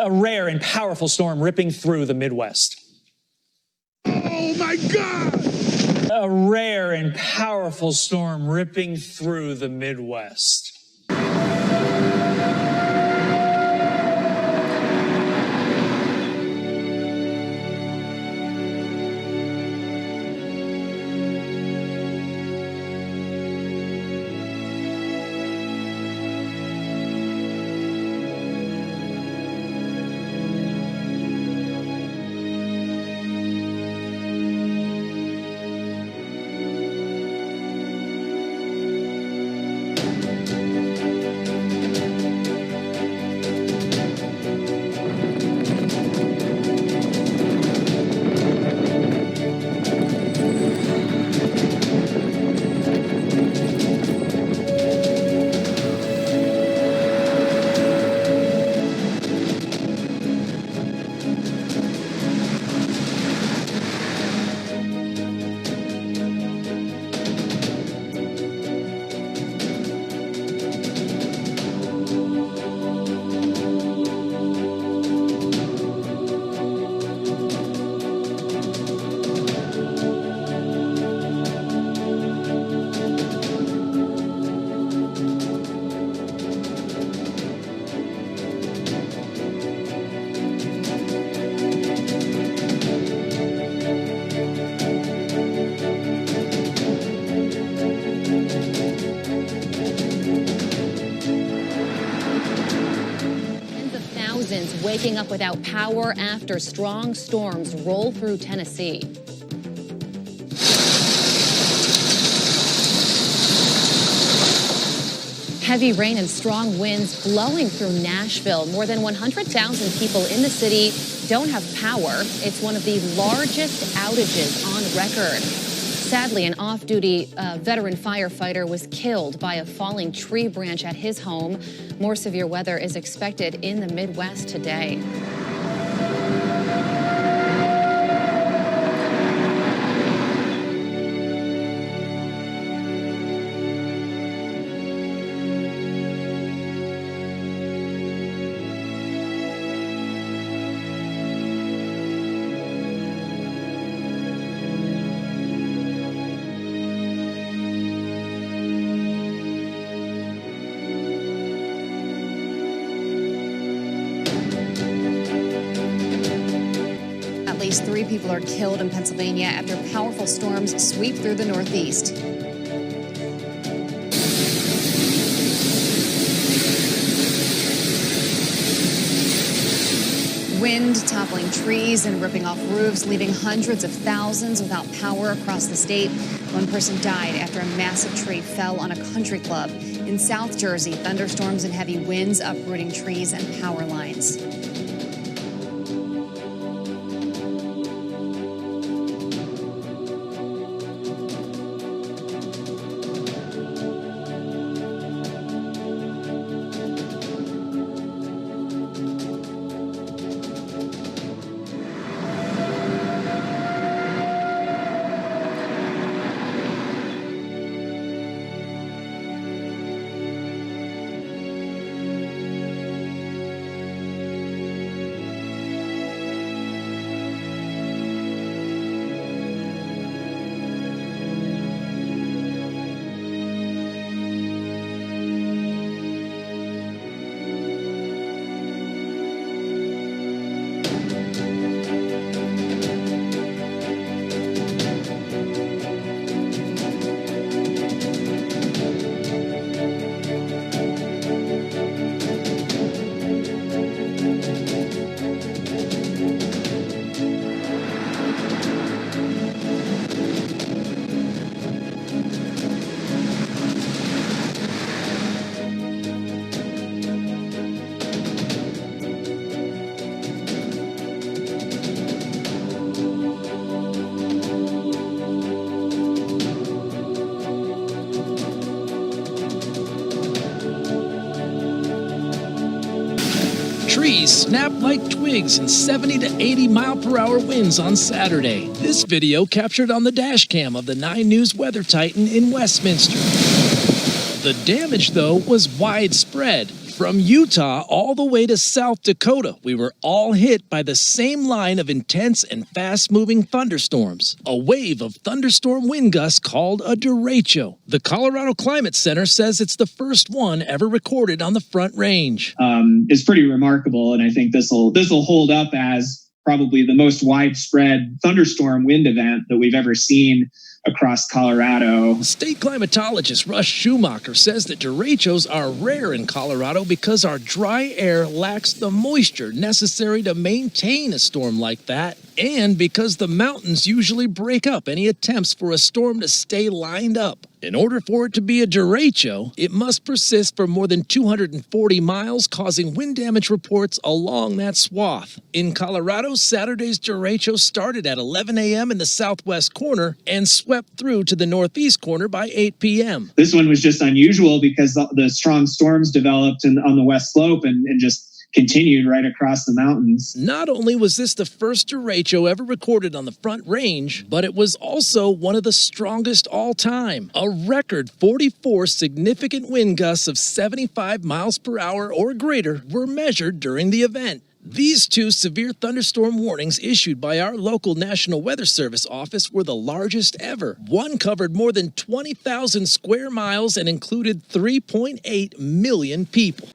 A rare and powerful storm ripping through the Midwest. Oh my God! A rare and powerful storm ripping through the Midwest. Waking up without power after strong storms roll through Tennessee. Heavy rain and strong winds blowing through Nashville. More than 100,000 people in the city don't have power. It's one of the largest outages on record. Sadly, an off-duty veteran firefighter was killed by a falling tree branch at his home. More severe weather is expected in the Midwest today. At least 3 people are killed in Pennsylvania after powerful storms sweep through the Northeast. Wind toppling trees and ripping off roofs, leaving hundreds of thousands without power across the state. One person died after a massive tree fell on a country club. In South Jersey, thunderstorms and heavy winds uprooting trees and power lines. Trees snap like twigs in 70 to 80 mile-per-hour winds on Saturday. This video captured on the dash cam of the 9 News Weather Titan in Westminster. The damage, though, was widespread. From Utah all the way to South Dakota, we were all hit by the same line of intense and fast-moving thunderstorms. A wave of thunderstorm wind gusts called a derecho. The Colorado Climate Center says it's the first one ever recorded on the Front Range. Is pretty remarkable, and I think this will hold up as probably the most widespread thunderstorm wind event that we've ever seen across Colorado. State climatologist Russ Schumacher says that derechos are rare in Colorado because our dry air lacks the moisture necessary to maintain a storm like that, and because the mountains usually break up any attempts for a storm to stay lined up. In order for it to be a derecho, it must persist for more than 240 miles, causing wind damage reports along that swath. In Colorado, Saturday's derecho started at 11 a.m. in the southwest corner and swept through to the northeast corner by 8 p.m. This one was just unusual because the strong storms developed on the west slope and just continued right across the mountains. Not only was this the first derecho ever recorded on the Front Range, but it was also one of the strongest all time. A record 44 significant wind gusts of 75 miles per hour or greater were measured during the event. These two severe thunderstorm warnings issued by our local National Weather Service office were the largest ever. One covered more than 20,000 square miles and included 3.8 million people.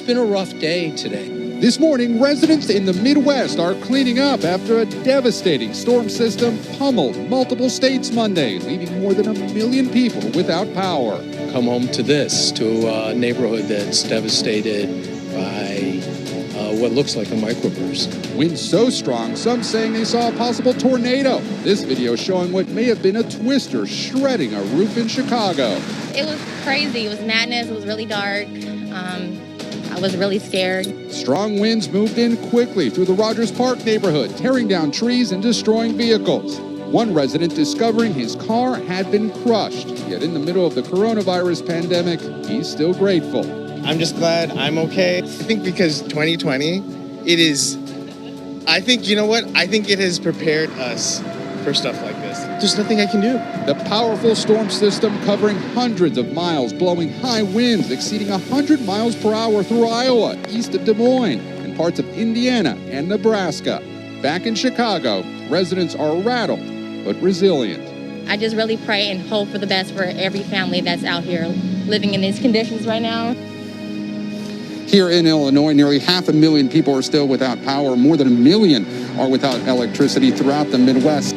been a rough day today. This morning, residents in the Midwest are cleaning up after a devastating storm system pummeled multiple states Monday, leaving more than 1 million people without power. Come home to a neighborhood that's devastated by what looks like a microburst. Winds so strong, some saying they saw a possible tornado. This video showing what may have been a twister shredding a roof in Chicago. It was crazy. It was madness. It was really dark. I was really scared. Strong winds moved in quickly through the Rogers Park neighborhood, tearing down trees and destroying vehicles. One resident discovering his car had been crushed. Yet in the middle of the coronavirus pandemic, he's still grateful. I'm just glad I'm okay. I think because 2020, I think it has prepared us for stuff like this. There's nothing I can do. The powerful storm system covering hundreds of miles, blowing high winds exceeding 100 miles per hour through Iowa, east of Des Moines, and parts of Indiana and Nebraska. Back in Chicago, residents are rattled but resilient. I just really pray and hope for the best for every family that's out here living in these conditions right now. Here in Illinois, nearly 500,000 people are still without power. More than 1 million are without electricity throughout the Midwest.